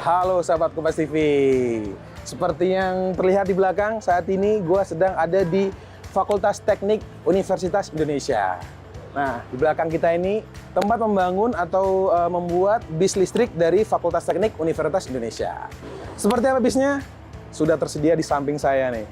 Halo sahabat Kompas TV. Seperti yang terlihat di belakang, saat ini gue sedang ada di Fakultas Teknik Universitas Indonesia. Nah, di belakang kita ini tempat membangun atau membuat bis listrik dari Fakultas Teknik Universitas Indonesia. Seperti apa bisnya? Sudah tersedia di samping saya nih.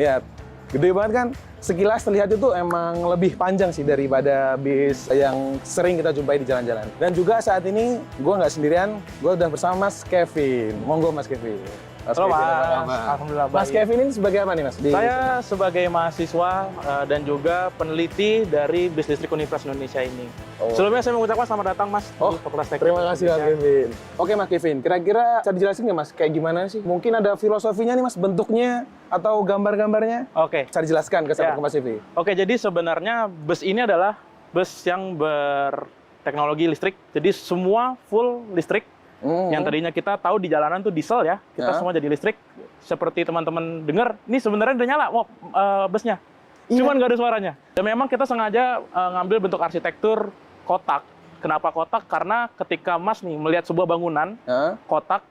Lihat, gede banget kan? Sekilas terlihat itu emang lebih panjang sih daripada bis yang sering kita jumpai di jalan-jalan. Dan juga saat ini gue nggak sendirian, gue udah bersama Mas Kevin. Monggo Mas Kevin. Halo Mas, alhamdulillah baik. Mas Kevin ini sebagai apa nih Mas? Saya sebagai mahasiswa dan juga peneliti dari Bis Listrik Universitas Indonesia ini. Sebelumnya saya mengucapkan selamat datang Mas di Fakultas Teknik. Terima kasih Mas Kevin. Oke Mas Kevin, kira-kira bisa dijelasin nggak Mas kayak gimana sih? Mungkin ada filosofinya nih Mas, bentuknya atau gambar-gambarnya? Oke. Bisa dijelaskan ke sahabat Kompas TV. Oke, jadi sebenarnya bus ini adalah bus yang berteknologi listrik. Jadi semua full listrik. Yang tadinya kita tahu di jalanan tuh diesel ya, kita semua jadi listrik. Seperti teman-teman dengar, ini sebenarnya udah nyala busnya. Cuman nggak ada suaranya. Dan memang kita sengaja ngambil bentuk arsitektur kotak. Kenapa kotak? Karena ketika Mas nih melihat sebuah bangunan, kotak,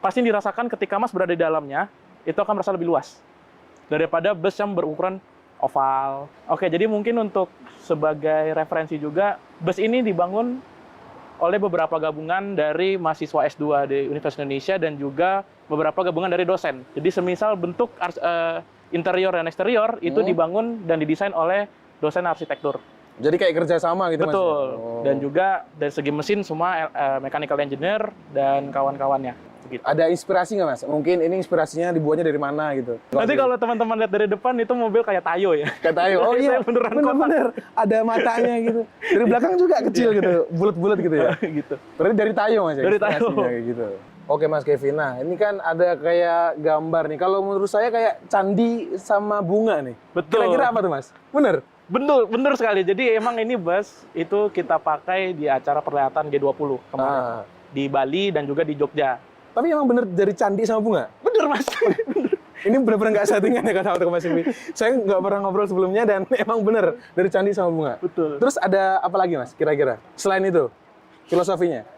pasti dirasakan ketika Mas berada di dalamnya, itu akan merasa lebih luas daripada bus yang berukuran oval. Oke, jadi mungkin untuk sebagai referensi juga, bus ini dibangun oleh beberapa gabungan dari mahasiswa S2 di Universitas Indonesia dan juga beberapa gabungan dari dosen. Jadi semisal bentuk interior dan eksterior itu dibangun dan didesain oleh dosen arsitektur. Jadi kayak kerjasama gitu Mas? Betul. Dan juga dari segi mesin semua mechanical engineer dan kawan-kawannya. Gitu. Ada inspirasi nggak Mas? Mungkin ini inspirasinya dibuatnya dari mana gitu? Nanti kalau teman-teman lihat dari depan itu mobil kayak Tayo ya. Kayak Tayo. Oh iya, bener-bener. Ada matanya gitu. Dari belakang juga kecil gitu, bulat-bulat gitu ya. Gitu. Berarti dari Tayo Mas ya? Dari Tayo. Kayak gitu. Oke Mas Kevin, nah ini kan ada kayak gambar nih. Kalau menurut saya kayak candi sama bunga nih. Betul. Kira-kira apa tuh Mas? Bener? Bener sekali. Jadi emang ini bus itu kita pakai di acara perhelatan G20 kemarin. Di Bali dan juga di Jogja. Tapi emang bener dari candi sama bunga? Bener Mas. Bener. Ini bener-bener nggak settingan ya kata Kompas TV. Saya nggak pernah ngobrol sebelumnya dan emang bener dari candi sama bunga. Betul. Terus ada apa lagi Mas kira-kira? Selain itu, filosofinya?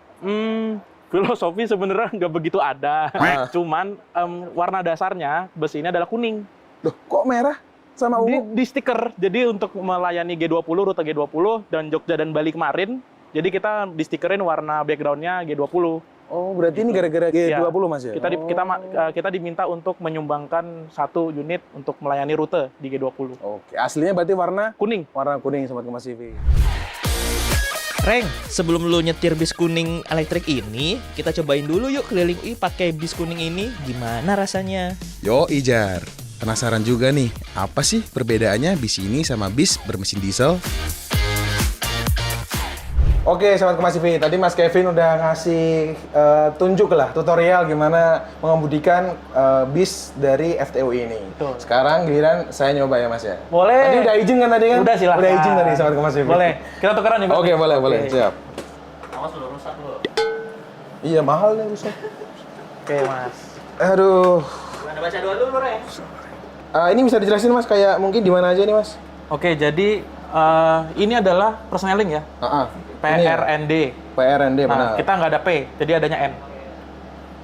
Filosofi sebenarnya nggak begitu ada. Cuman warna dasarnya bus ini adalah kuning. Loh, kok merah sama ungu? Di stiker. Jadi untuk melayani G20, rute G20 dan Jogja dan Bali kemarin, jadi kita di stikerin warna background-nya G20. Oh, berarti ini gara-gara G20 Mas ya? Kita diminta untuk menyumbangkan 1 unit untuk melayani rute di G20. Oke, aslinya berarti warna kuning. Warna kuning Sobat Kompas TV. Reng, sebelum lu nyetir bis kuning elektrik ini, kita cobain dulu yuk keliling UI pakai bis kuning ini. Gimana rasanya? Yo Ijar, penasaran juga nih, apa sih perbedaannya bis ini sama bis bermesin diesel? Oke, Sobat Kompas TV, tadi Mas Kevin udah ngasih tunjuk lah tutorial gimana mengemudikan bis dari FTUI ini. Betul. Sekarang giliran saya nyoba ya Mas ya? Boleh. Tadi udah izin kan tadi kan? Udah silahkan. Udah izin tadi Sobat Kompas TV. Boleh. Kita tukeran nih Pak. Oke, boleh. Siap. Awas lu rusak lu. Iya, mahal nih rusak. Oke Mas. Aduh. Gimana baca doa dulu Reng? Ini bisa dijelasin Mas kayak mungkin di mana aja nih Mas? Oke, jadi ini adalah persneling ya. PRND. PRND, Nah, benar. kita nggak ada P, jadi adanya N.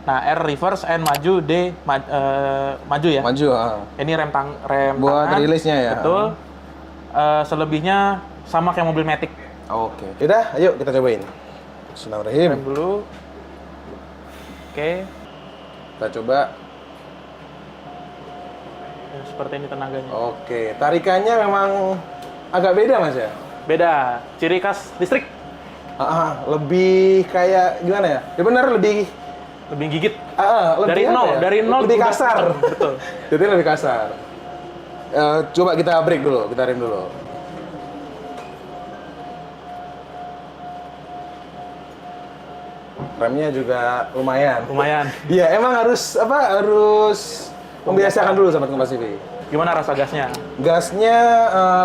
Nah, R reverse, N maju, D maju ya. Maju, Ini rem buat tangan. rilisnya ya. Betul. Selebihnya sama kayak mobil Matic. Oke. Udah, ayo kita cobain. Bismillahirrahmanirrahim. Rem dulu. Oke. Kita coba. Ya, seperti ini tenaganya. Oke, tarikannya memang agak beda Mas ya? Beda. Ciri khas listrik. Lebih kayak gimana ya? Ya benar lebih gigit. lebih dari nol lebih udah kasar. Betul. Jadi lebih kasar. Coba kita break dulu, kita rem dulu. Remnya juga lumayan. Iya, emang harus membiasakan dulu Sobat Kompas TV. Gimana rasa gasnya? Gasnya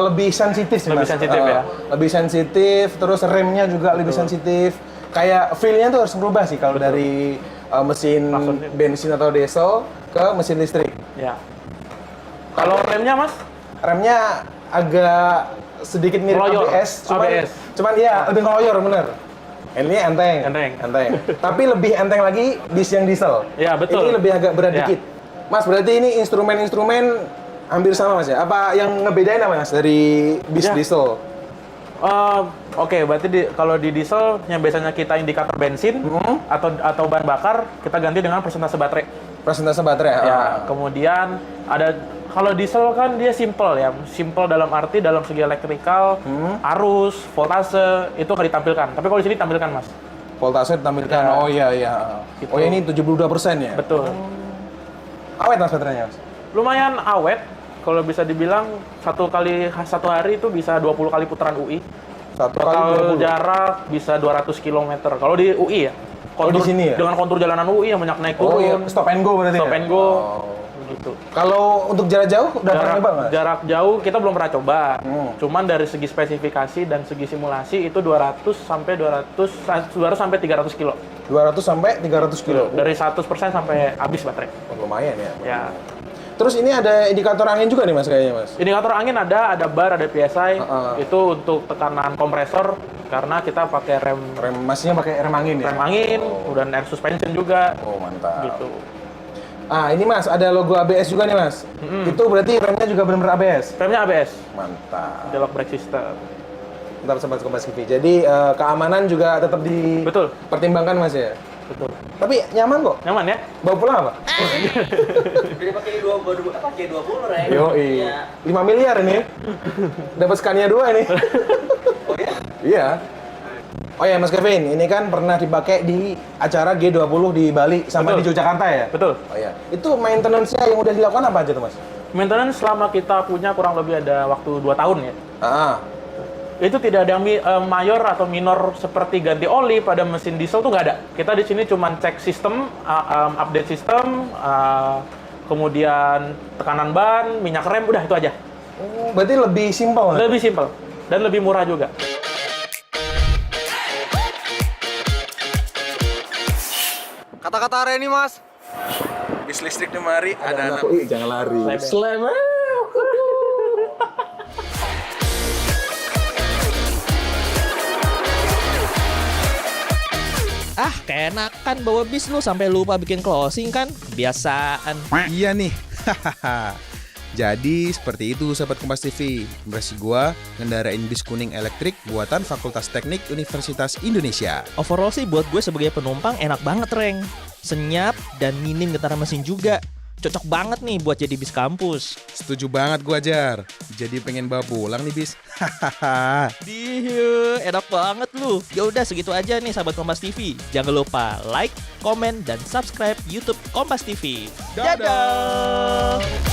lebih sensitif sih Lebih Mas. sensitif ya? Lebih sensitif, terus remnya juga lebih sensitif. Kayak feel-nya tuh harus berubah sih kalau dari mesin bensin atau diesel ke mesin listrik. Ya. Kalau remnya Mas? Remnya agak sedikit mirip Ngeloyor. ABS, cuman ya lebih ngeloyor bener. Ini enteng. Enteng. Tapi lebih enteng lagi bis yang diesel. Ya, betul. Ini lebih agak berat Ya. dikit. Mas, berarti ini instrumen-instrumen hampir sama Mas ya? Apa yang ngebedain apa Mas dari bis Ya. diesel? Oke, berarti kalau di diesel yang biasanya kita indikator bensin atau bahan bakar, kita ganti dengan persentase baterai. Persentase baterai. Ya, kemudian ada kalau diesel kan dia simple ya, simple dalam arti dalam segi elektrikal, arus, voltase itu nggak ditampilkan. Tapi kalau di sini ditampilkan, Mas. Voltase ditampilkan. Ya. Oh iya. Gitu. Oh ini 72% ya? Betul. Awet Mas baterainya Mas? Lumayan awet. Kalau bisa dibilang satu hari itu bisa 20 kali putaran UI. Satu kali Total 20. jarak bisa 200 km. Kalau di UI ya. Di sini ya? Dengan kontur jalanan UI yang banyak naik Oh iya, turun. stop and go berarti Stop ya? and go. Oh. Gitu. Kalau untuk jarak jauh udah pernah nyoba Mas? Jarak jauh kita belum pernah coba. Cuman dari segi spesifikasi dan segi simulasi itu 200 sampai 300 kilo. 200 sampai 300 kilo. Dari 100% sampai habis baterai. Oh, lumayan ya. Ya. Terus ini ada indikator angin juga nih Mas kayaknya Mas? Indikator angin ada bar, ada PSI. Itu untuk tekanan kompresor karena kita pakai rem Masnya pakai rem angin ya? rem angin, kemudian air suspension juga. Oh mantap. Gitu. Ah ini Mas, ada logo ABS juga nih Mas. Itu berarti remnya juga benar-benar ABS? Remnya ABS, Mantap. Delok brake system. Mantap Sobat Kompas TV. Jadi keamanan juga tetap Betul. dipertimbangkan Mas ya? Betul. Tapi nyaman kok. Nyaman ya? Bawa pulang apa? Jadi pakai 20 Reng. Yoi. Iya. 5 miliar ini. Dapat Scania 2 ini. Oh ya? Iya. Oh ya Mas Kevin, ini kan pernah dipakai di acara G20 di Bali sama Betul. di Yogyakarta ya? Betul. Oh iya. Itu maintenance-nya yang udah dilakukan apa aja tuh Mas? Maintenance selama kita punya kurang lebih ada waktu 2 tahun ya. Ah. Itu tidak ada mayor atau minor seperti ganti oli pada mesin diesel tuh nggak ada. Kita di sini cuma cek sistem, update sistem, kemudian tekanan ban, minyak rem, udah itu aja. Oh, berarti lebih simpel. Lebih simpel dan lebih murah juga. Kata-kata Reni Mas. Bis listrik di mari ada anak. Jangan lari. Slam. Ah, keenakan bawa bis lu sampai lupa bikin closing kan? Kebiasaan. Iya nih. Jadi seperti itu Sobat Kompas TV. Impresi gua ngendarain bis kuning elektrik buatan Fakultas Teknik Universitas Indonesia. Overall sih buat gue sebagai penumpang enak banget, Reng. Senyap dan minim getaran mesin juga. Cocok banget nih buat jadi bis kampus. Setuju banget gua Jar. Jadi pengen bawa pulang nih bis. Diu, enak banget lu. Ya udah segitu aja nih sahabat Kompas TV. Jangan lupa like, komen dan subscribe YouTube Kompas TV. Dadah.